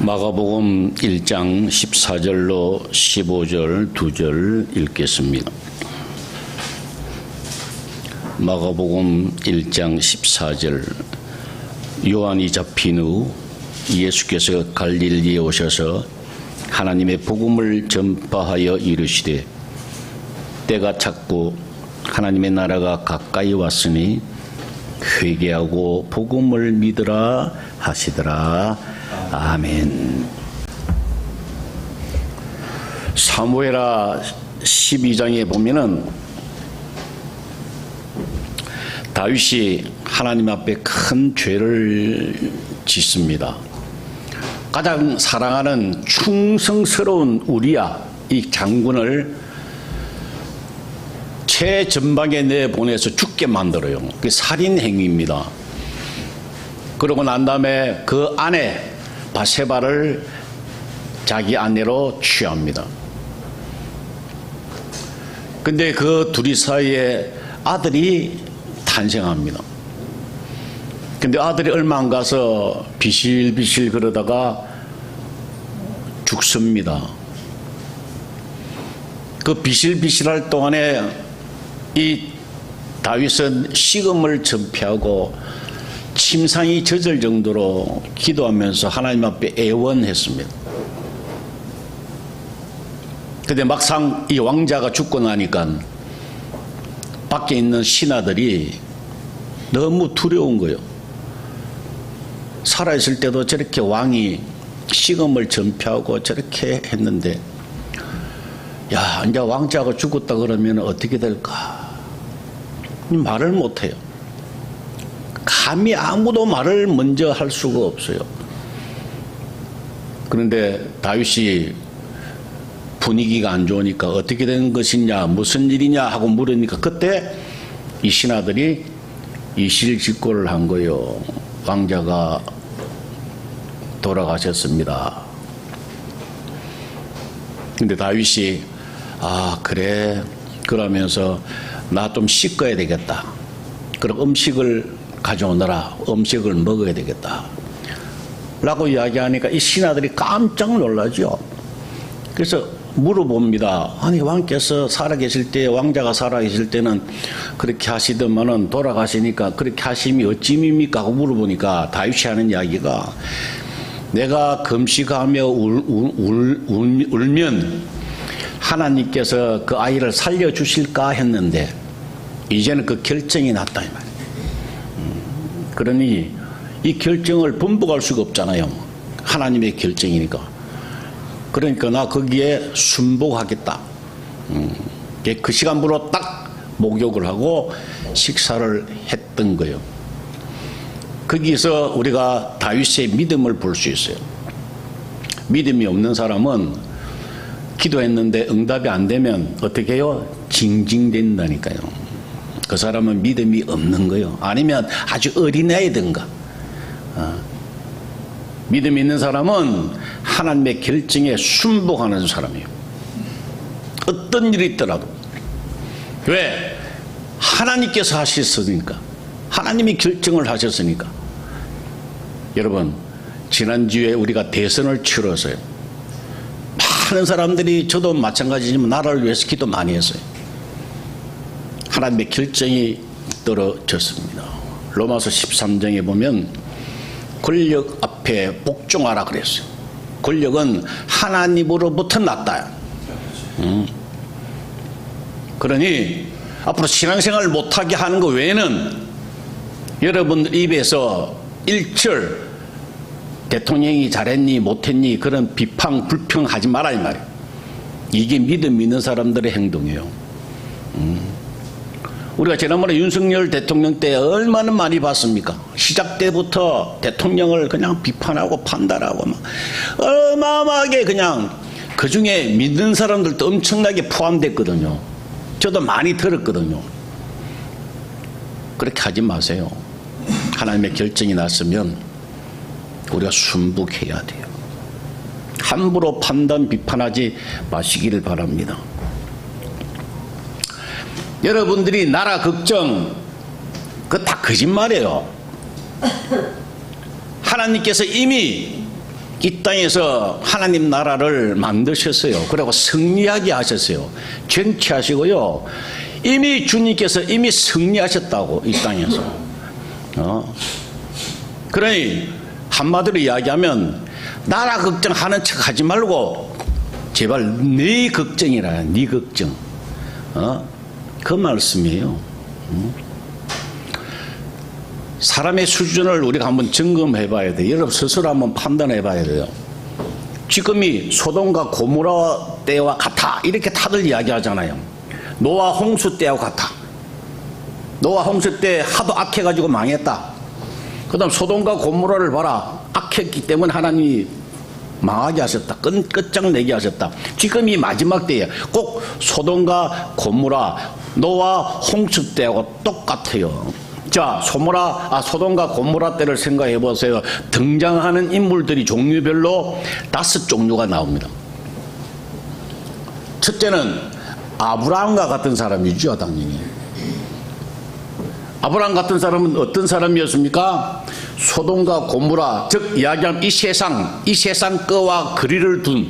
마가복음 1장 14절로 15절 2절 읽겠습니다. 마가복음 1장 14절. 요한이 잡힌 후 예수께서 갈릴리에 오셔서 하나님의 복음을 전파하여 이르시되 때가 찼고 하나님의 나라가 가까이 왔으니 회개하고 복음을 믿으라 하시더라. 아멘. 사무엘하 12장에 보면은 다윗이 하나님 앞에 큰 죄를 짓습니다. 가장 사랑하는 충성스러운 우리야 이 장군을 최전방에 내보내서 죽게 만들어요. 그게 살인 행위입니다. 그러고 난 다음에 그 아내 바세바를 자기 아내로 취합니다. 근데 그 둘이 사이에 아들이 탄생합니다. 근데 아들이 얼마 안 가서 비실비실 그러다가 죽습니다. 그 비실비실할 동안에 이 다윗은 식음을 전폐하고 침상이 젖을 정도로 기도하면서 하나님 앞에 애원했습니다. 근데 막상 이 왕자가 죽고 나니까 밖에 있는 신하들이 너무 두려운 거예요. 살아있을 때도 저렇게 왕이 식음을 전폐하고 저렇게 했는데 야 이제 왕자가 죽었다 그러면 어떻게 될까? 말을 못해요. 감히 아무도 말을 먼저 할 수가 없어요. 그런데 다윗이 분위기가 안 좋으니까 어떻게 된 것이냐 무슨 일이냐 하고 물으니까 그때 이 신하들이 이실직고를 한 거예요. 왕자가 돌아가셨습니다. 근데 다윗이 아 그래 그러면서 나 좀 씻어야 되겠다. 그럼 음식을 가져오너라. 음식을 먹어야 되겠다 라고 이야기하니까 이 신하들이 깜짝 놀라죠. 그래서 물어봅니다. 아니 왕께서 살아계실 때 왕자가 살아계실 때는 그렇게 하시더만은 돌아가시니까 그렇게 하심이 어찌입니까 하고 물어보니까 다윗이 하는 이야기가 내가 금식하며 울면 하나님께서 그 아이를 살려주실까 했는데 이제는 그 결정이 났다 이 말이에요. 그러니 이 결정을 번복할 수가 없잖아요. 하나님의 결정이니까. 그러니까 나 거기에 순복하겠다. 그 시간부로 딱 목욕을 하고 식사를 했던 거예요. 거기서 우리가 다윗의 믿음을 볼 수 있어요. 믿음이 없는 사람은 기도했는데 응답이 안 되면 어떻게 해요? 징징댄다니까요. 그 사람은 믿음이 없는 거예요. 아니면 아주 어린애이든가. 믿음이 있는 사람은 하나님의 결정에 순복하는 사람이에요. 어떤 일이 있더라도. 왜? 하나님께서 하셨으니까. 하나님이 결정을 하셨으니까. 여러분 지난주에 우리가 대선을 치러서요. 많은 사람들이 저도 마찬가지지만 나라를 위해서 기도 많이 했어요. 하나님의 결정이 떨어졌습니다. 로마서 13장에 보면 권력 앞에 복종하라 그랬어요. 권력은 하나님으로부터 났다. 그러니 앞으로 신앙생활을 못하게 하는 것 외에는 여러분들 입에서 일절 대통령이 잘했니 못했니 그런 비판 불평하지 마라 이 말이에요. 이게 믿음 있는 사람들의 행동이에요. 우리가 지난번에 윤석열 대통령 때 얼마나 많이 봤습니까? 시작 때부터 대통령을 그냥 비판하고 판단하고 막 어마어마하게 그냥 그중에 믿는 사람들도 엄청나게 포함됐거든요. 저도 많이 들었거든요. 그렇게 하지 마세요. 하나님의 결정이 났으면 우리가 순복해야 돼요. 함부로 판단 비판하지 마시기를 바랍니다. 여러분들이 나라 걱정 그거 다 거짓말이에요. 하나님께서 이미 이 땅에서 하나님 나라를 만드셨어요. 그리고 승리하게 하셨어요. 쟁취하시고요. 이미 주님께서 이미 승리하셨다고, 이 땅에서. 그러니 한마디로 이야기하면 나라 걱정하는 척 하지 말고 제발 네 걱정이라, 네 걱정. 그 말씀이에요. 사람의 수준을 우리가 한번 점검해 봐야 돼요. 여러분 스스로 한번 판단해 봐야 돼요. 지금이 소돔과 고모라 때와 같아, 이렇게 다들 이야기하잖아요. 노아 홍수 때와 같아. 노아 홍수 때 하도 악해가지고 망했다. 그 다음 소돔과 고모라를 봐라. 악했기 때문에 하나님이 망하게 하셨다. 끝장내게 하셨다. 지금이 마지막 때에 꼭 소돔과 고모라, 노아 홍수 때하고 똑같아요. 자, 소돔과 고모라 때를 생각해 보세요. 등장하는 인물들이 종류별로 5종류가 나옵니다. 첫째는 아브라함과 같은 사람이죠, 당연히. 아브라함 같은 사람은 어떤 사람이었습니까? 소돔과 고모라, 즉 이야기하면 이 세상 거와 거리를 둔,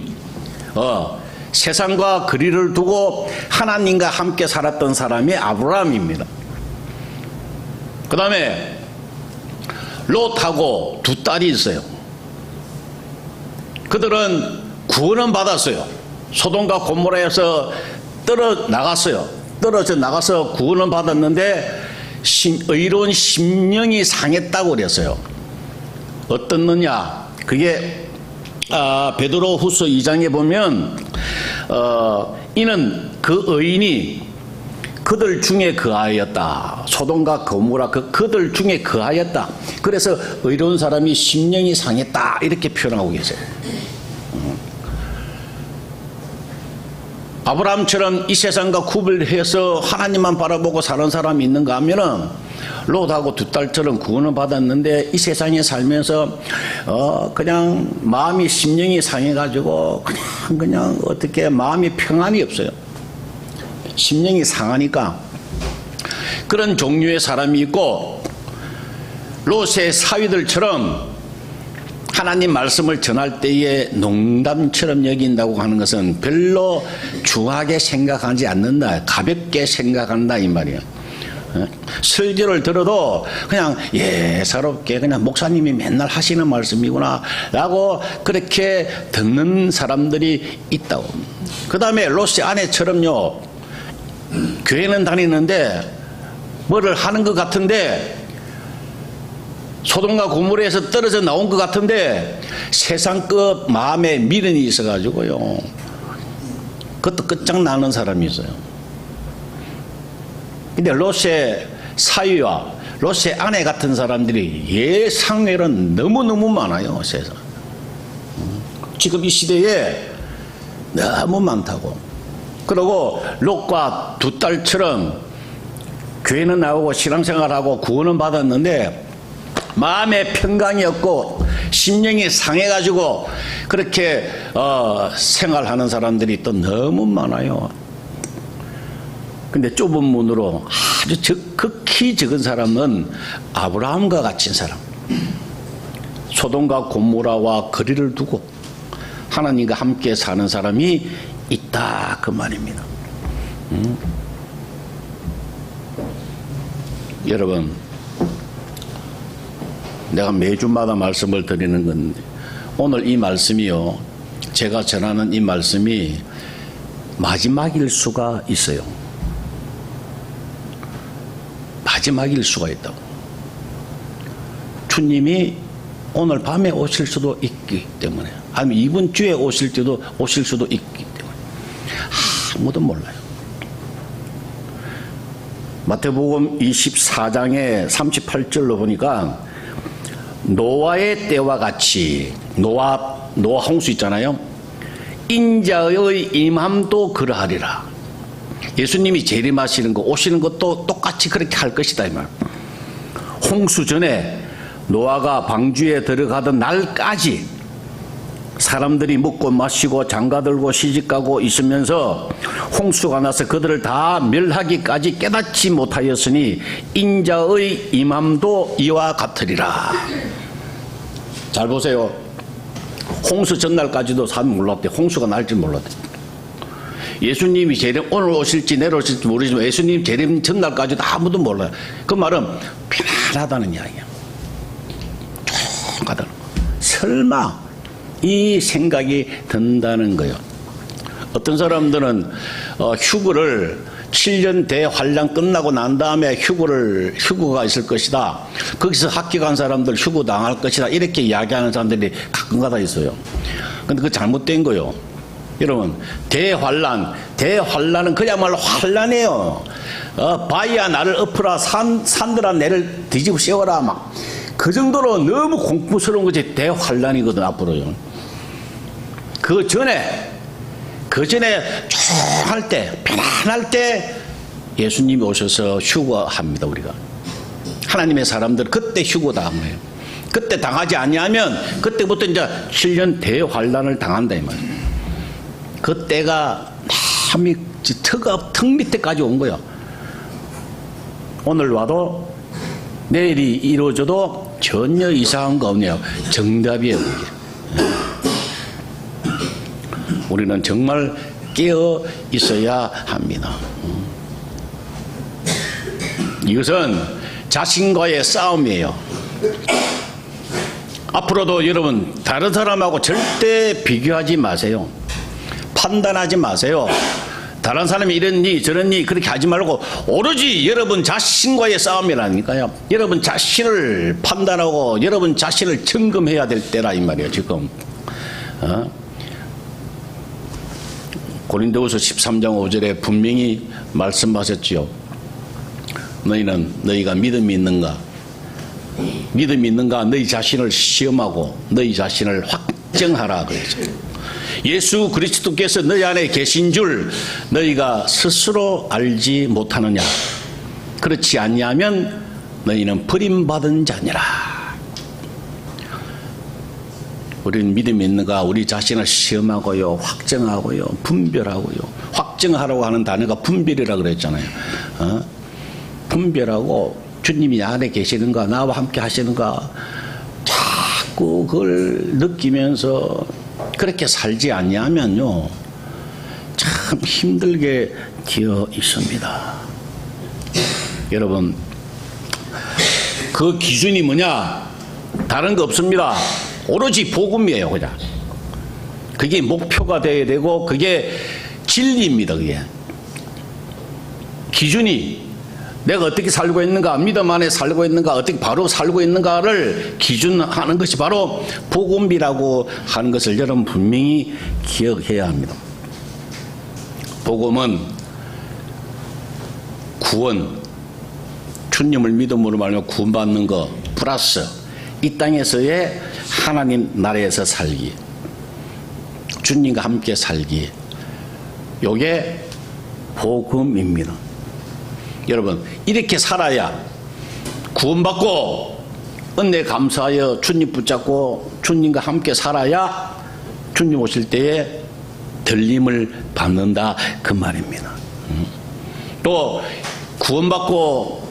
세상과 거리를 두고 하나님과 함께 살았던 사람이 아브라함입니다. 그 다음에 롯하고 2딸이 있어요. 그들은 구원은 받았어요. 소돔과 고모라에서 떨어져 나가서 구원은 받았는데 의로운 심령이 상했다고 그랬어요. 어떻느냐? 그게 베드로 후서 2장에 보면 이는 그 의인이 그들 중에 거하였다. 소돔과 고모라 그들 중에 거하였다. 그래서 의로운 사람이 심령이 상했다, 이렇게 표현하고 계세요. 아브라함처럼 이 세상과 구별해서 하나님만 바라보고 사는 사람이 있는가 하면은 롯하고 2딸처럼 구원을 받았는데 이 세상에 살면서 그냥 마음이 심령이 상해가지고 그냥 어떻게 마음이 평안이 없어요. 심령이 상하니까. 그런 종류의 사람이 있고, 롯의 사위들처럼 하나님 말씀을 전할 때에 농담처럼 여긴다고 하는 것은 별로 중하게 생각하지 않는다, 가볍게 생각한다, 이 말이에요. 설교를 들어도 그냥 예사롭게 그냥 목사님이 맨날 하시는 말씀이구나 라고 그렇게 듣는 사람들이 있다고. 그 다음에 롯의 아내처럼요, 교회는 다니는데 뭐를 하는 것 같은데, 소돔과 고모라에서 떨어져 나온 것 같은데 세상 것 마음에 미련이 있어가지고요, 그것도 끝장나는 사람이 있어요. 근데 롯의 사위와 롯의 아내 같은 사람들이 예상외로는 너무너무 많아요, 세상. 지금 이 시대에 너무 많다고. 그리고 롯과 2딸처럼 교회는 나오고 신앙생활하고 구원은 받았는데 마음에 평강이 없고 심령이 상해가지고 그렇게 생활하는 사람들이 또 너무 많아요. 근데 좁은 문으로 아주 극히 적은 사람은 아브라함과 같은 사람, 소돔과 고모라와 거리를 두고 하나님과 함께 사는 사람이 있다, 그 말입니다. 여러분, 내가 매주마다 말씀을 드리는 건데 오늘 이 말씀이요, 제가 전하는 이 말씀이 마지막일 수가 있어요. 마지막일 수가 있다고. 주님이 오늘 밤에 오실 수도 있기 때문에, 아니면 이번 주에 오실 수도 있기 때문에 아무도 몰라요. 마태복음 24장의 38절로 보니까 노아의 때와 같이, 노아 홍수 있잖아요. 인자의 임함도 그러하리라. 예수님이 재림하시는 거, 오시는 것도 똑같이 그렇게 할 것이다, 이 말. 홍수 전에 노아가 방주에 들어가던 날까지 사람들이 먹고 마시고 장가들고 시집가고 있으면서 홍수가 나서 그들을 다 멸하기까지 깨닫지 못하였으니 인자의 임함도 이와 같으리라. 잘 보세요. 홍수 전날까지도 사람이 몰랐대. 홍수가 날지 몰랐대. 예수님이 재림, 오늘 오실지 내일 오실지 모르지만 예수님 재림 전날까지도 아무도 몰라요. 그 말은 편안하다는 이야기야. 조용하다는 거. 설마 이 생각이 든다는 거예요. 어떤 사람들은 휴거를 7년 대환란 끝나고 난 다음에 휴거가 있을 것이다. 거기서 합격한 사람들 휴거 당할 것이다. 이렇게 이야기하는 사람들이 가끔가다 있어요. 근데 그거 잘못된 거예요. 여러분, 대환란은 그야말로 환란이에요. 바위야 나를 엎으라, 산들아 내를 뒤집어 씌워라, 막 그 정도로 너무 공포스러운 것이 대환란이거든. 앞으로요. 그 전에 조용할 때, 편안할 때 예수님이 오셔서 휴거합니다. 우리가 하나님의 사람들 그때 휴거 당한 거예요. 그때 당하지 아니하면 그때부터 이제 7년 대환란을 당한다 이 말이에요. 그때가 남이 턱 밑에까지 온 거야. 오늘 와도 내일이 이루어져도 전혀 이상한 거 없네요. 정답이에요. 그게. 우리는 정말 깨어 있어야 합니다. 이것은 자신과의 싸움이에요. 앞으로도 여러분 다른 사람하고 절대 비교하지 마세요. 판단하지 마세요. 다른 사람이 이랬니 저랬니 그렇게 하지 말고 오로지 여러분 자신과의 싸움이라니까요. 여러분 자신을 판단하고 여러분 자신을 점검해야 될 때라 이 말이에요. 지금 고린도후서 13장 5절에 분명히 말씀하셨지요. 너희가 믿음이 있는가? 믿음이 있는가? 너희 자신을 시험하고 너희 자신을 확정하라 그랬죠. 예수 그리스도께서 너희 안에 계신 줄 너희가 스스로 알지 못하느냐? 그렇지 아니하면 너희는 버림받은 자니라. 우리는 믿음이 있는가? 우리 자신을 시험하고요, 확정하고요, 분별하고요. 확정하라고 하는 단어가 분별이라 그랬잖아요. 분별하고 주님이 안에 계시는가, 나와 함께 하시는가, 자꾸 그걸 느끼면서 그렇게 살지 아니하면요, 참 힘들게 되어 있습니다. 여러분, 그 기준이 뭐냐? 다른 거 없습니다. 오로지 복음이에요, 그냥. 그게 목표가 되어야 되고, 그게 진리입니다, 그게. 기준이 내가 어떻게 살고 있는가, 믿음 안에 살고 있는가, 어떻게 바로 살고 있는가를 기준하는 것이 바로 복음이라고 하는 것을 여러분 분명히 기억해야 합니다. 복음은 구원, 주님을 믿음으로 말하면 구원받는 것, 플러스 이 땅에서의 하나님 나라에서 살기, 주님과 함께 살기, 요게 복음입니다. 여러분, 이렇게 살아야 구원받고 은혜 감사하여 주님 붙잡고 주님과 함께 살아야 주님 오실 때에 들림을 받는다 그 말입니다. 또 구원받고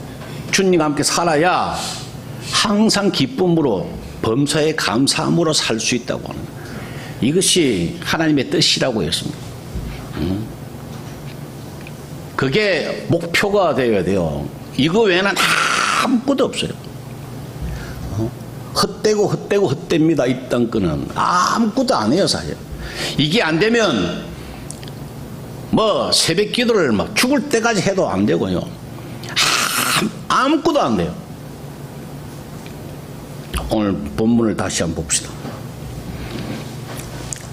주님과 함께 살아야 항상 기쁨으로 범사에 감사함으로 살 수 있다고 하는 거예요. 이것이 하나님의 뜻이라고 했습니다. 그게 목표가 되어야 돼요. 이거 외에는 아무것도 없어요. 헛되고 이 땅거는 아무것도 안 해요, 사실. 이게 안 되면 뭐 새벽 기도를 막 죽을 때까지 해도 안 되고요. 아무것도 안 돼요. 오늘 본문을 다시 한번 봅시다.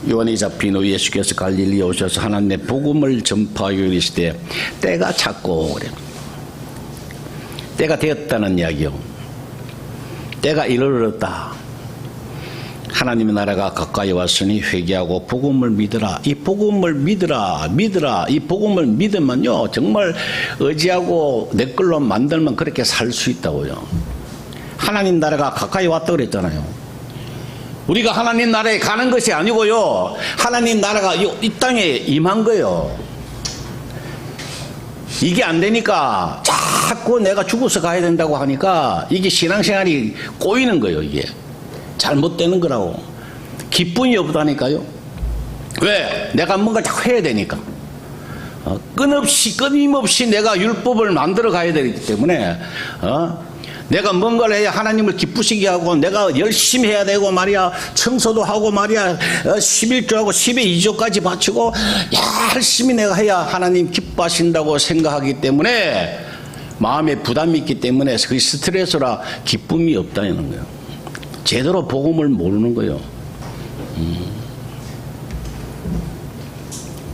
요한이 잡힌 후 예수께서 갈릴리에 오셔서 하나님의 복음을 전파하기 이르시되 때가 찼고 그래. 때가 되었다는 이야기요. 때가 이르렀다. 하나님의 나라가 가까이 왔으니 회개하고 복음을 믿으라. 이 복음을 믿으라. 이 복음을 믿으면요 정말 의지하고 내 걸로 만들면 그렇게 살 수 있다고요. 하나님 나라가 가까이 왔다 그랬잖아요. 우리가 하나님 나라에 가는 것이 아니고요, 하나님 나라가 이 땅에 임한 거예요. 이게 안 되니까 자꾸 내가 죽어서 가야 된다고 하니까 이게 신앙생활이 꼬이는 거예요. 이게 잘못되는 거라고. 기쁨이 없다니까요. 왜? 내가 뭔가 자꾸 해야 되니까. 끊임없이 내가 율법을 만들어 가야 되기 때문에, 내가 뭔가를 해야 하나님을 기쁘시게 하고, 내가 열심히 해야 되고 말이야, 청소도 하고 말이야, 11조하고 10의 2조까지 바치고, 열심히 내가 해야 하나님 기뻐하신다고 생각하기 때문에, 마음에 부담이 있기 때문에 그 스트레스라 기쁨이 없다는 거예요. 제대로 복음을 모르는 거예요.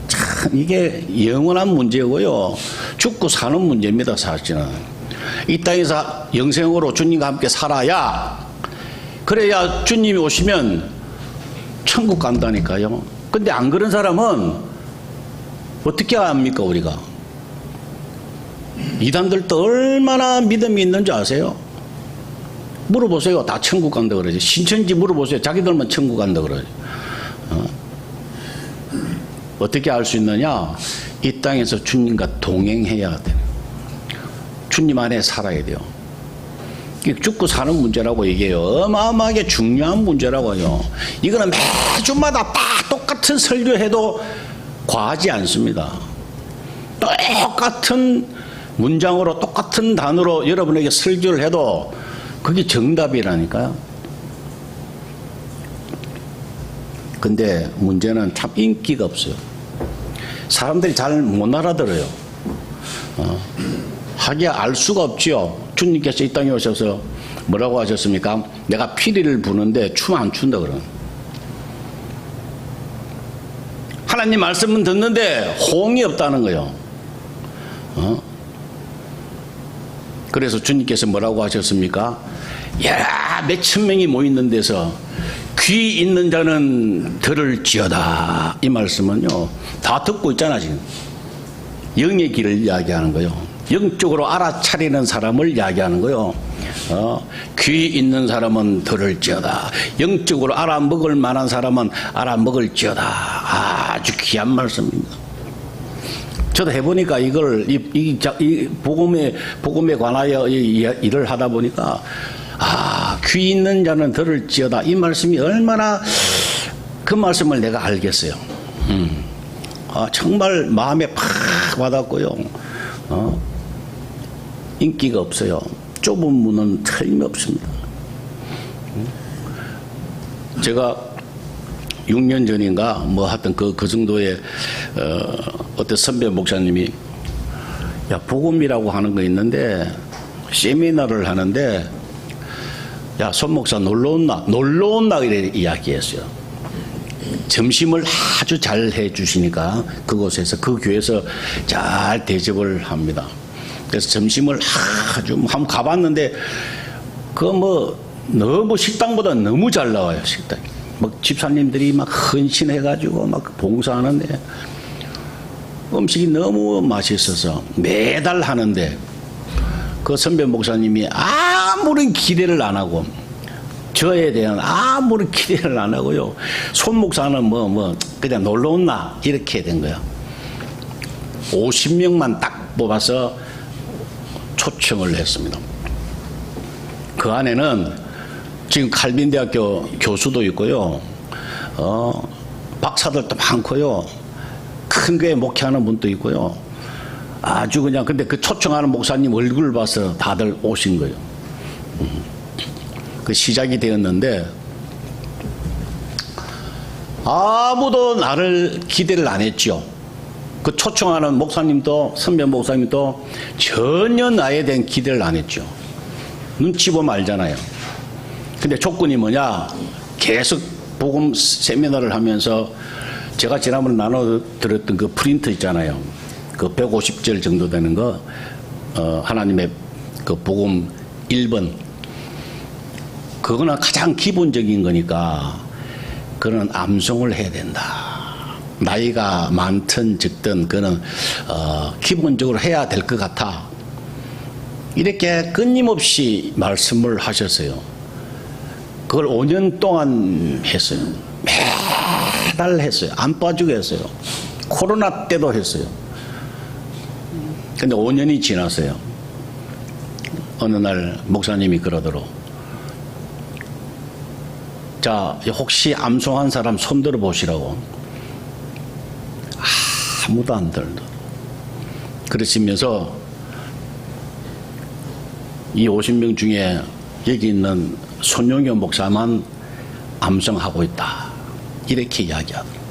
참 이게 영원한 문제고요. 죽고 사는 문제입니다. 사실은. 이 땅에서 영생으로 주님과 함께 살아야, 그래야 주님이 오시면 천국 간다니까요. 근데 안 그런 사람은 어떻게 합니까, 우리가? 이단들도 얼마나 믿음이 있는지 아세요? 물어보세요. 다 천국 간다 그러지. 신천지 물어보세요. 자기들만 천국 간다 그러지. 어떻게 알 수 있느냐? 이 땅에서 주님과 동행해야 돼. 주님 안에 살아야 돼요. 죽고 사는 문제라고 얘기해요. 어마어마하게 중요한 문제라고요. 이거는 매주마다 다 똑같은 설교해도 과하지 않습니다. 똑같은 문장으로 똑같은 단어로 여러분에게 설교를 해도 그게 정답이라니까요. 근데 문제는 참 인기가 없어요. 사람들이 잘 못 알아들어요. 하기야 알 수가 없지요. 주님께서 이 땅에 오셔서 뭐라고 하셨습니까? 내가 피리를 부는데 춤 안 춘다 그러는. 하나님 말씀은 듣는데 호응이 없다는 거예요. 그래서 주님께서 뭐라고 하셨습니까? 야, 몇천 명이 모이는 데서 귀 있는 자는 들을지어다. 이 말씀은요, 다 듣고 있잖아, 지금. 영의 길을 이야기하는 거예요. 영적으로 알아차리는 사람을 이야기하는 거예요. 귀 있는 사람은 들을지어다. 영적으로 알아먹을 만한 사람은 알아먹을지어다. 아주 귀한 말씀입니다. 저도 해보니까 이걸, 이 복음에 관하여 일을 하다 보니까, 귀 있는 자는 들을지어다. 이 말씀이 얼마나 그 말씀을 내가 알겠어요. 정말 마음에 팍 와닿고요. 인기가 없어요. 좁은 문은 틀림없습니다. 제가 6년 전인가 뭐 하여튼 그 정도의 어떤 선배 목사님이 야, 복음이라고 하는 거 있는데 세미나를 하는데 야, 손 목사 놀러 온나 이래 이야기했어요. 점심을 아주 잘 해주시니까 그곳에서 그 교회에서 잘 대접을 합니다. 그래서 점심을 아주 한번 가봤는데 그 너무 식당보다 너무 잘 나와요. 식당이. 막 집사님들이 막 헌신해가지고 막 봉사하는데 음식이 너무 맛있어서 매달 하는데 그 선배 목사님이 아무런 기대를 안 하고 저에 대한 아무런 기대를 안 하고요. 손 목사는 그냥 놀러 온나 이렇게 된 거야. 50명만 딱 뽑아서 초청을 했습니다. 그 안에는 지금 칼빈대학교 교수도 있고요. 박사들도 많고요. 큰 교회 목회하는 분도 있고요. 아주 그냥 근데 그 초청하는 목사님 얼굴을 봐서 다들 오신 거예요. 그 시작이 되었는데 아무도 나를 기대를 안 했죠. 그 초청하는 목사님도 선배 목사님도 전혀 나에 대한 기대를 안 했죠. 눈치 보면 알잖아요. 근데 조건이 뭐냐? 계속 복음 세미나를 하면서 제가 지난번에 나눠드렸던 그 프린트 있잖아요. 그 150절 정도 되는 거, 하나님의 그 복음 1번. 그거는 가장 기본적인 거니까, 그거는 암송을 해야 된다. 나이가 많든 적든, 그거는, 기본적으로 해야 될 것 같아. 이렇게 끊임없이 말씀을 하셨어요. 그걸 5년 동안 했어요. 매달 했어요. 안 빠지고 했어요. 코로나 때도 했어요. 근데 5년이 지났어요. 어느 날 목사님이 그러더라고. 자, 혹시 암송한 사람 손 들어 보시라고. 아무도 안 들어. 그러시면서 이 50명 중에 여기 있는 손용현 목사만 암송하고 있다. 이렇게 이야기하더라고요.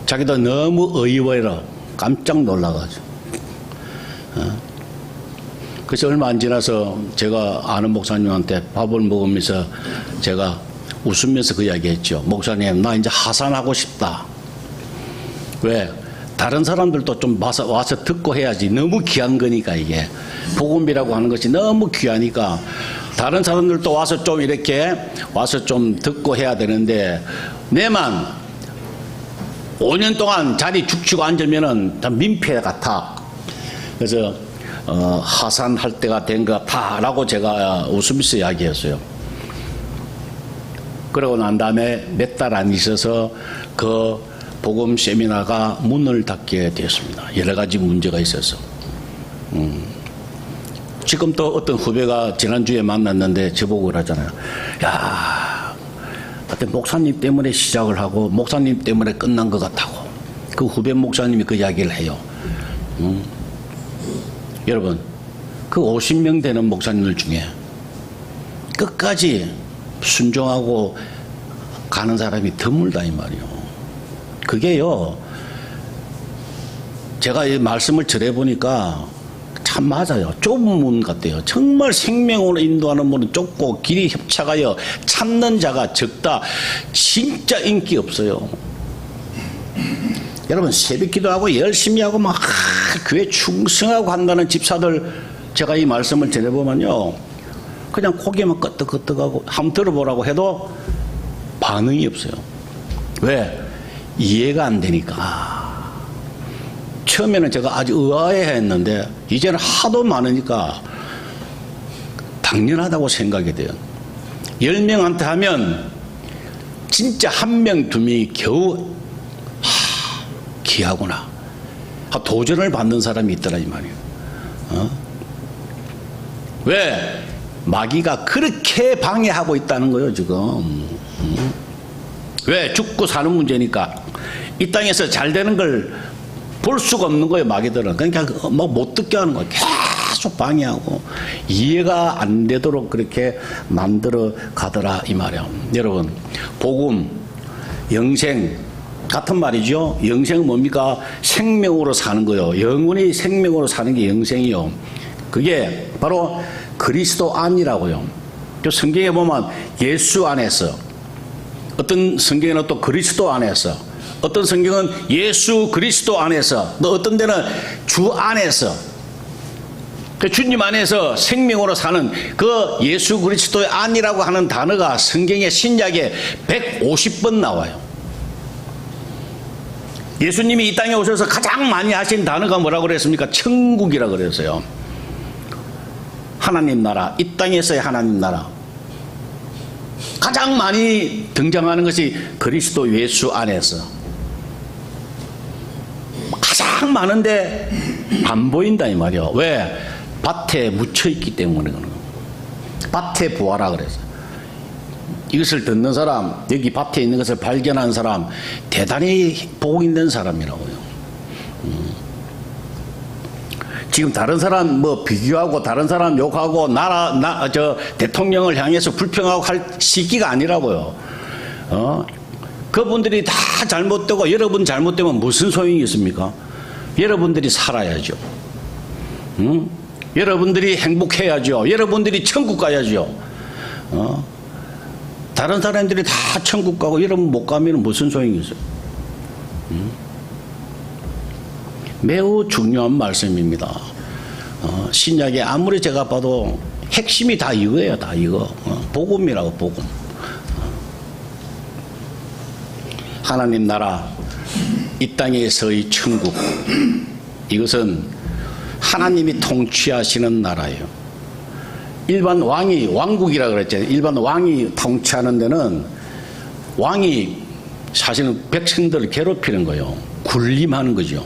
자기도 너무 의외로 깜짝 놀라가지고. 그래서 얼마 안 지나서 제가 아는 목사님한테 밥을 먹으면서 제가 웃으면서 그 이야기 했죠. 목사님, 나 이제 하산하고 싶다. 왜? 다른 사람들도 좀 와서 듣고 해야지. 너무 귀한 거니까 이게. 복음이라고 하는 것이 너무 귀하니까 다른 사람들도 와서 좀 이렇게 와서 좀 듣고 해야 되는데 내만 5년 동안 자리 죽치고 앉으면은 다 민폐 같아. 그래서 하산할 때가 된 것 같다라고 제가 웃으면서 이야기했어요. 그러고 난 다음에 몇 달 안 있어서 그 복음 세미나가 문을 닫게 되었습니다. 여러 가지 문제가 있어서. 지금 또 어떤 후배가 지난주에 만났는데 저보고 그러잖아요. 야, 그때 목사님 때문에 시작을 하고 목사님 때문에 끝난 것 같다고. 그 후배 목사님이 그 이야기를 해요. 여러분, 그 50명 되는 목사님들 중에 끝까지 순종하고 가는 사람이 드물다 이 말이요. 그게요, 제가 이 말씀을 전해보니까 참 맞아요. 좁은 문 같대요. 정말 생명으로 인도하는 문은 좁고 길이 협착하여 찾는 자가 적다. 진짜 인기 없어요. 여러분, 새벽 기도하고 열심히 하고 막 교회 충성하고 한다는 집사들 제가 이 말씀을 전해보면요, 그냥 고개만 끄덕끄덕하고 한번 들어보라고 해도 반응이 없어요. 왜? 이해가 안 되니까. 처음에는 제가 아주 의아해했는데 이제는 하도 많으니까 당연하다고 생각이 돼요. 10명한테 하면 진짜 1명, 2명이 겨우 귀하구나. 도전을 받는 사람이 있더라 이 말이에요. 왜? 마귀가 그렇게 방해하고 있다는 거예요 지금. 왜? 죽고 사는 문제니까. 이 땅에서 잘 되는 걸 볼 수가 없는 거예요 마귀들은. 그러니까 뭐 못 듣게 하는 거예요. 계속 방해하고 이해가 안 되도록 그렇게 만들어 가더라 이 말이에요. 여러분, 복음, 영생 같은 말이죠. 영생은 뭡니까? 생명으로 사는 거요. 영원히 생명으로 사는 게 영생이요. 그게 바로 그리스도 안이라고요. 또 성경에 보면 예수 안에서, 어떤 성경에는 또 그리스도 안에서, 어떤 성경은 예수 그리스도 안에서, 또 어떤 데는 주 안에서, 그 주님 안에서 생명으로 사는 그 예수 그리스도의 안이라고 하는 단어가 성경의 신약에 150번 나와요. 예수님이 이 땅에 오셔서 가장 많이 하신 단어가 뭐라고 그랬습니까? 천국이라고 그랬어요. 하나님 나라, 이 땅에서의 하나님 나라. 가장 많이 등장하는 것이 그리스도 예수 안에서. 가장 많은데 안 보인다 이 말이요. 왜? 밭에 묻혀있기 때문에 그런 거예요. 밭에 부하라 그랬어요. 이것을 듣는 사람, 여기 밭에 있는 것을 발견한 사람, 대단히 복 있는 사람이라고요. 지금 다른 사람 뭐 비교하고 다른 사람 욕하고 대통령을 향해서 불평하고 할 시기가 아니라고요. 그분들이 다 잘못되고 여러분 잘못되면 무슨 소용이 있습니까? 여러분들이 살아야죠. 여러분들이 행복해야죠. 여러분들이 천국 가야죠. 다른 사람들이 다 천국 가고 여러분 못 가면 무슨 소용이 있어요? 매우 중요한 말씀입니다. 신약에 아무리 제가 봐도 핵심이 다 이거예요. 다 이거. 복음이라고, 복음. 하나님 나라, 이 땅에서의 천국. 이것은 하나님이 통치하시는 나라예요. 일반 왕이, 왕국이라고 그랬잖아요. 일반 왕이 통치하는 데는 왕이 사실은 백성들을 괴롭히는 거예요. 군림하는 거죠.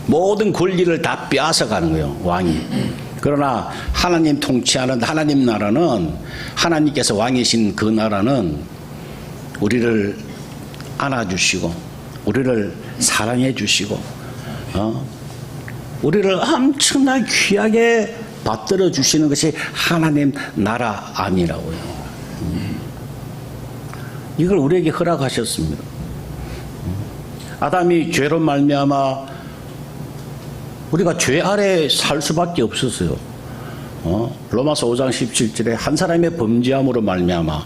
모든 권리를 다 빼앗아 가는 거예요, 왕이. 그러나 하나님 통치하는 하나님 나라는, 하나님께서 왕이신 그 나라는 우리를 안아주시고 우리를 사랑해 주시고 우리를 엄청나게 귀하게 받들어 주시는 것이 하나님 나라 아니라고요. 이걸 우리에게 허락하셨습니다. 아담이 죄로 말미암아 우리가 죄 아래 살 수밖에 없었어요. 로마서 5장 17절에 한 사람의 범죄함으로 말미암아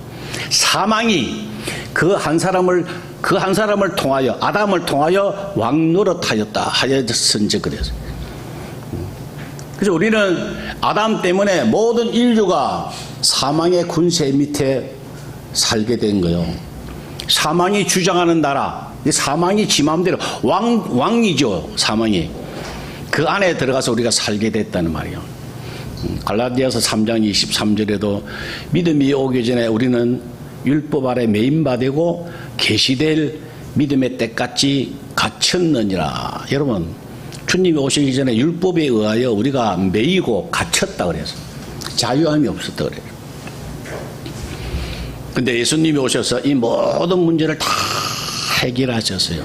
사망이 그 한 사람을 통하여, 아담을 통하여 왕노릇하였다 하였은지 그랬어요. 그래서 우리는 아담 때문에 모든 인류가 사망의 군세 밑에 살게 된 거예요. 사망이 주장하는 나라, 사망이 지 마음대로 왕이죠. 사망이 그 안에 들어가서 우리가 살게 됐다는 말이에요. 갈라디아서 3장 23절에도 믿음이 오기 전에 우리는 율법 아래 매인바되고 계시될 믿음의 때까지 갇혔느니라. 여러분, 주님이 오시기 전에 율법에 의하여 우리가 매이고 갇혔다 그래서 자유함이 없었다 그래요. 근데 예수님이 오셔서 이 모든 문제를 다 해결하셨어요.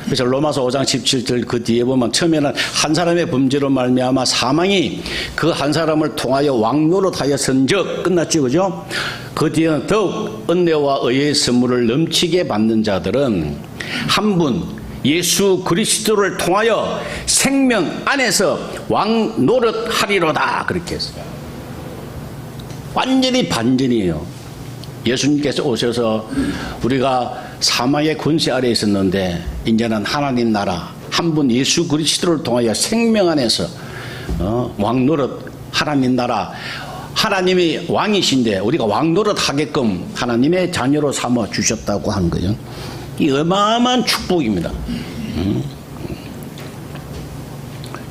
그래서 로마서 5장 17절 그 뒤에 보면 처음에는 한 사람의 범죄로 말미암아 사망이 그 한 사람을 통하여 왕노릇하였은즉 끝났죠, 그죠? 그 뒤에는 더욱 은혜와 의의 선물을 넘치게 받는 자들은 한 분 예수 그리스도를 통하여 생명 안에서 왕노릇하리로다 그렇게 했어요. 완전히 반전이에요. 예수님께서 오셔서 우리가 사망의 권세 아래 있었는데 이제는 하나님 나라 한 분 예수 그리스도를 통하여 생명 안에서 왕노릇 하나님 나라, 하나님이 왕이신데 우리가 왕노릇 하게끔 하나님의 자녀로 삼아 주셨다고 한 거예요. 이 어마어마한 축복입니다.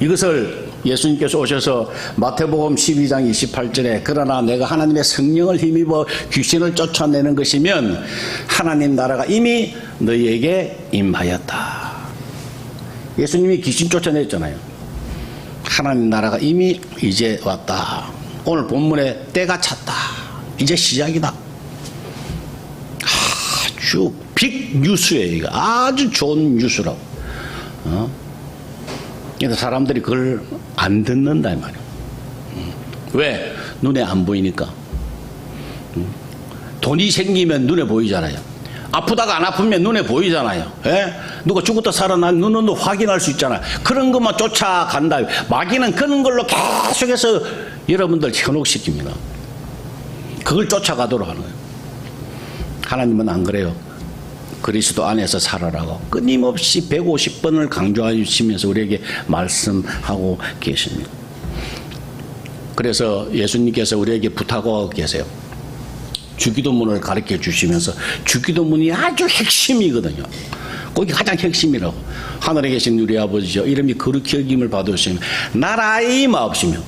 이것을 예수님께서 오셔서 마태복음 12장 28절에 그러나 내가 하나님의 성령을 힘입어 귀신을 쫓아내는 것이면 하나님 나라가 이미 너희에게 임하였다. 예수님이 귀신 쫓아냈잖아요. 하나님 나라가 이미 이제 왔다. 오늘 본문에 때가 찼다. 이제 시작이다. 아주 빅 뉴스예요. 이거 아주 좋은 뉴스라고. 근데 사람들이 그걸 안 듣는다 이 말이에요. 왜? 눈에 안 보이니까. 돈이 생기면 눈에 보이잖아요. 아프다가 안 아프면 눈에 보이잖아요. 예? 누가 죽었다 살아난 눈으로 확인할 수 있잖아요. 그런 것만 쫓아간다. 마귀는 그런 걸로 계속해서 여러분들 현혹시킵니다. 그걸 쫓아가도록 하는 거예요. 하나님은 안 그래요. 그리스도 안에서 살아라고 끊임없이 150번을 강조하시면서 우리에게 말씀하고 계십니다. 그래서 예수님께서 우리에게 부탁하고 계세요. 주기도문을 가르쳐 주시면서 주기도문이 아주 핵심이거든요. 거기 가장 핵심이라고. 하늘에 계신 우리 아버지여 이름이 거룩히 여김을 받으시며 나라의 임하옵시며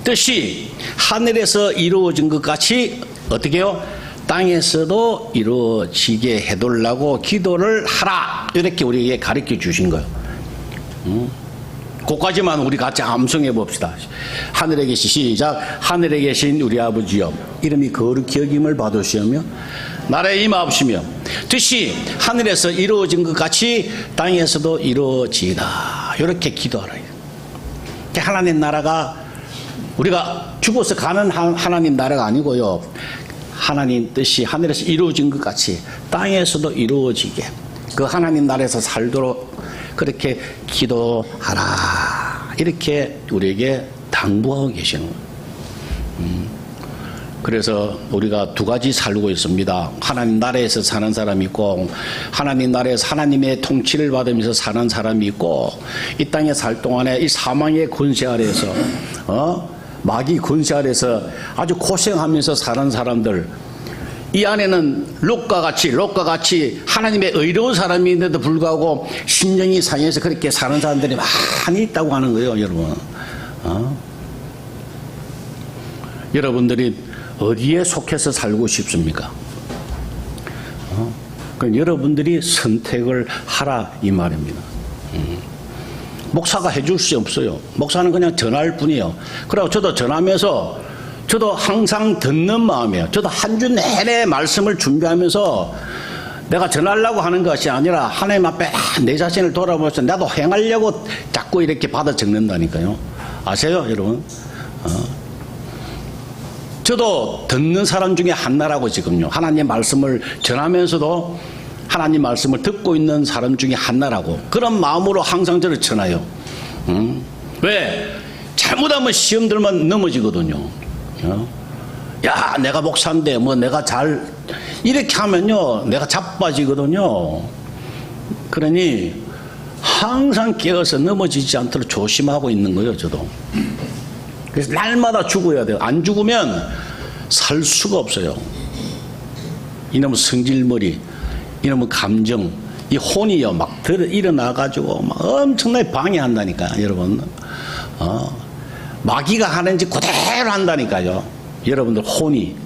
뜻이 하늘에서 이루어진 것 같이 어떻게 해요? 땅에서도 이루어지게 해달라고 기도를 하라. 이렇게 우리에게 가르쳐 주신 거예요. 그까지만 우리 같이 암송해 봅시다. 하늘에 계신 시작. 하늘에 계신 우리 아버지여 이름이 거룩히 여김을 받으시며 나라에 임하옵시며 뜻이 하늘에서 이루어진 것 같이 땅에서도 이루어지다. 이렇게 기도하라. 하나님 나라가 우리가 죽어서 가는 하나님 나라가 아니고요. 하나님 뜻이 하늘에서 이루어진 것 같이 땅에서도 이루어지게 그 하나님 나라에서 살도록 그렇게 기도하라. 이렇게 우리에게 당부하고 계시는 거예요. 그래서 우리가 두 가지 살고 있습니다. 하나님 나라에서 사는 사람이 있고 하나님 나라에서 하나님의 통치를 받으면서 사는 사람이 있고 이 땅에 살 동안에 이 사망의 권세 아래에서 마귀 권세 아래에서 아주 고생하면서 사는 사람들, 이 안에는 롯과 같이 하나님의 의로운 사람인데도 불구하고 심령이 상해서 그렇게 사는 사람들이 많이 있다고 하는 거예요, 여러분. 여러분들이 어디에 속해서 살고 싶습니까? 그럼 여러분들이 선택을 하라 이 말입니다. 목사가 해줄 수 없어요. 목사는 그냥 전할 뿐이에요. 그리고 저도 전하면서 저도 항상 듣는 마음이에요. 저도 한 주 내내 말씀을 준비하면서 내가 전하려고 하는 것이 아니라 하나님 앞에 내 자신을 돌아보면서 나도 행하려고 자꾸 이렇게 받아 적는다니까요. 아세요, 여러분? 저도 듣는 사람 중에 하나라고 지금요. 하나님 말씀을 전하면서도 하나님 말씀을 듣고 있는 사람 중에 하나라고. 그런 마음으로 항상 저를 전해요. 왜? 잘못하면 시험 들면 넘어지거든요. 야, 내가 목사인데 뭐 내가 잘 이렇게 하면요 내가 자빠지거든요. 그러니 항상 깨어서 넘어지지 않도록 조심하고 있는 거예요. 저도. 그래서 날마다 죽어야 돼요. 안 죽으면 살 수가 없어요. 이놈의 성질머리, 이놈의 감정, 이 혼이요 막 일어나가지고 막 엄청나게 방해한다니까 여러분. 마귀가 하는지 그대로 한다니까요. 여러분들 혼이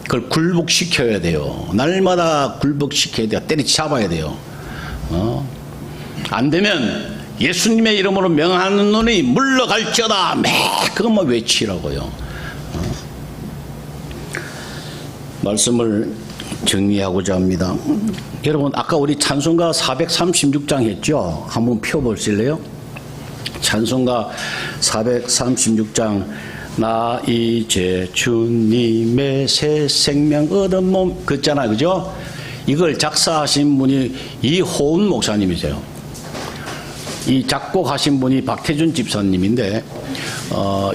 그걸 굴복시켜야 돼요. 날마다 굴복시켜야 돼요. 때리잡아야 돼요. 안 되면 예수님의 이름으로 명하는 놈이 물러갈지어다. 매 그것만 외치라고요. 말씀을 정리하고자 합니다. 여러분 아까 우리 찬송가 436장 했죠? 한번 펴보실래요? 찬송가 436장 나 이제 주님의 새 생명 얻은 몸 그랬잖아요. 그죠? 이걸 작사하신 분이 이호은 목사님이세요. 이 작곡하신 분이 박태준 집사님인데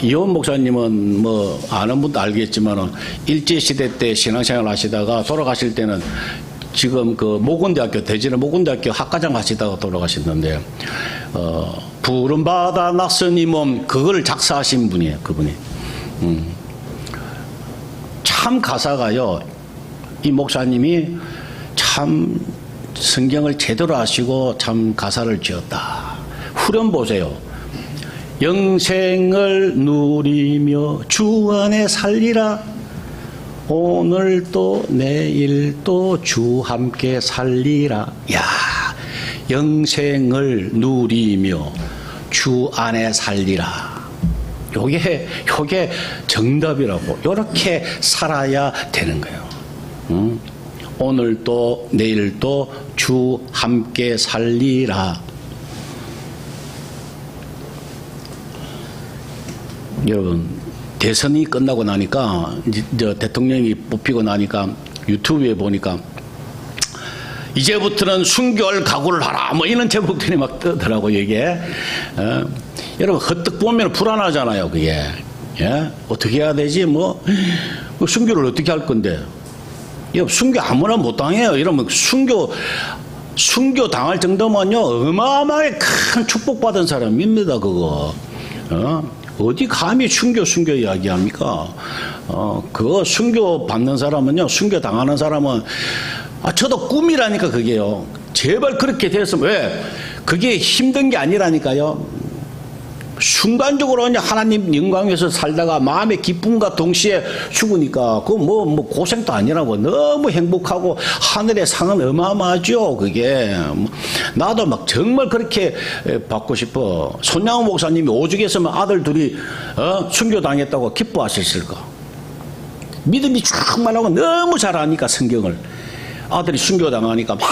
이호은 목사님은 뭐 아는 분도 알겠지만 일제시대 때 신앙생활 하시다가 돌아가실 때는 지금 그 모건대학교 대전의 모건대학교 학과장 하시다가 돌아가셨는데 푸른 바다 낯선 이 몸 그걸 작사하신 분이에요. 그분이 참 가사가요 이 목사님이 참 성경을 제대로 아시고 참 가사를 지었다. 후렴 보세요. 영생을 누리며 주 안에 살리라. 오늘도 내일도 주 함께 살리라. 야, 영생을 누리며 주 안에 살리라. 요게 정답이라고. 요렇게 살아야 되는 거예요. 오늘도 내일도 주 함께 살리라. 여러분 대선이 끝나고 나니까 이제 대통령이 뽑히고 나니까 유튜브에 보니까 이제부터는 순교할 각오를 하라 뭐 이런 제목들이 막 뜨더라고. 이게 여러분 헛떡 보면 불안하잖아요. 그게 어떻게 해야 되지? 뭐 순교를 어떻게 할 건데? 순교 아무나 못 당해요. 이러면 순교 당할 정도면요 어마어마하게 큰 축복받은 사람입니다. 그거 어디 감히 순교 이야기합니까? 그거 순교 받는 사람은요, 순교 당하는 사람은 저도 꿈이라니까 그게요. 제발 그렇게 됐으면 왜? 그게 힘든 게 아니라니까요. 순간적으로 그냥 하나님 영광에서 살다가 마음의 기쁨과 동시에 죽으니까 그거 뭐 고생도 아니라고 너무 행복하고 하늘의 상은 어마어마하죠. 그게 나도 막 정말 그렇게 받고 싶어. 손양호 목사님이 오죽했으면 아들 둘이 순교 당했다고 기뻐하셨을까? 믿음이 충만하고 너무 잘 아니까 성경을 아들이 순교 당하니까 막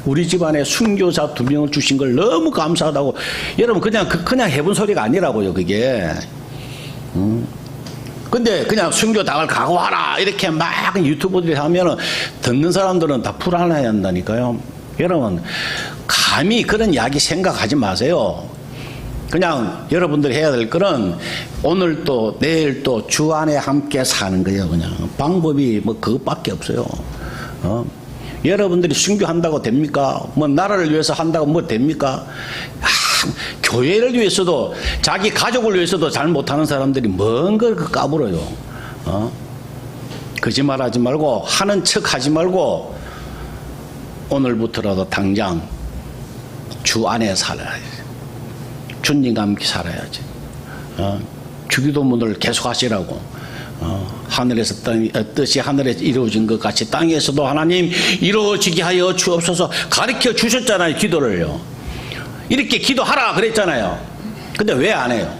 우리 집안에 순교자 2명을 주신 걸 너무 감사하다고. 여러분 그냥 해본 소리가 아니라고요. 그게 근데 그냥 순교 당할 각오하라 이렇게 막 유튜브들이 하면은 듣는 사람들은 다 불안해 한다니까요. 여러분 감히 그런 이야기 생각하지 마세요. 그냥 여러분들이 해야 될 거는 오늘도 내일도 주 안에 함께 사는 거예요. 그냥 방법이 뭐 그것밖에 없어요. 여러분들이 순교한다고 됩니까? 뭐 나라를 위해서 한다고 뭐 됩니까? 교회를 위해서도 자기 가족을 위해서도 잘 못하는 사람들이 뭔 걸 까불어요. 거짓말하지 말고 하는 척하지 말고 오늘부터라도 당장 주 안에 살아야지. 주님과 함께 살아야지. 주기도문을 계속 하시라고. 하늘에서 뜻이 하늘에서 이루어진 것 같이 땅에서도 하나님 이루어지게 하여 주옵소서 가르쳐 주셨잖아요. 기도를요. 이렇게 기도하라 그랬잖아요. 근데 왜 안 해요?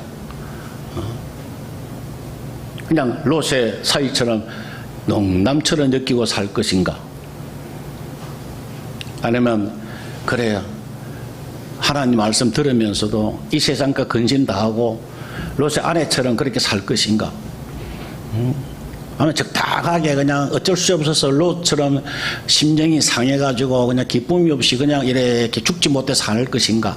그냥 롯의 사위처럼 농담처럼 느끼고 살 것인가? 아니면 그래요, 하나님 말씀 들으면서도 이 세상과 근심 다 하고 롯의 아내처럼 그렇게 살 것인가? 아니면 적당하게 그냥 어쩔 수 없어서 롯처럼 심정이 상해가지고 그냥 기쁨이 없이 그냥 이렇게 죽지 못해 살 것인가?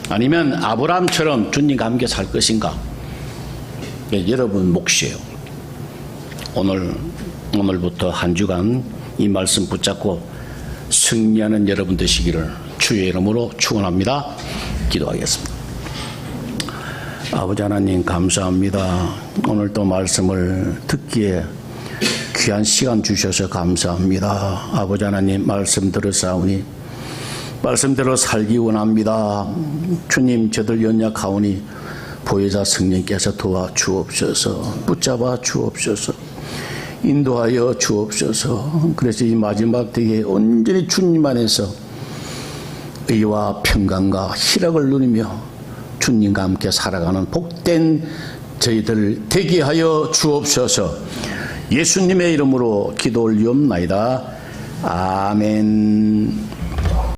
아니면 아브라함처럼 주님과 함께 살 것인가? 여러분 몫이에요. 오늘부터 한 주간 이 말씀 붙잡고 승리하는 여러분 되시기를 주의 이름으로 축원합니다. 기도하겠습니다. 아버지 하나님 감사합니다. 오늘 또 말씀을 듣기에 귀한 시간 주셔서 감사합니다. 아버지 하나님 말씀 들으사오니 말씀대로 살기 원합니다. 주님 저들 연약하오니 보혜사 성령께서 도와주옵소서, 붙잡아 주옵소서, 인도하여 주옵소서. 그래서 이 마지막 때에 온전히 주님 안에서 의와 평강과 희락을 누리며 주님과 함께 살아가는 복된 저희들 되게 하여 주옵소서. 예수님의 이름으로 기도 올리옵나이다. 아멘.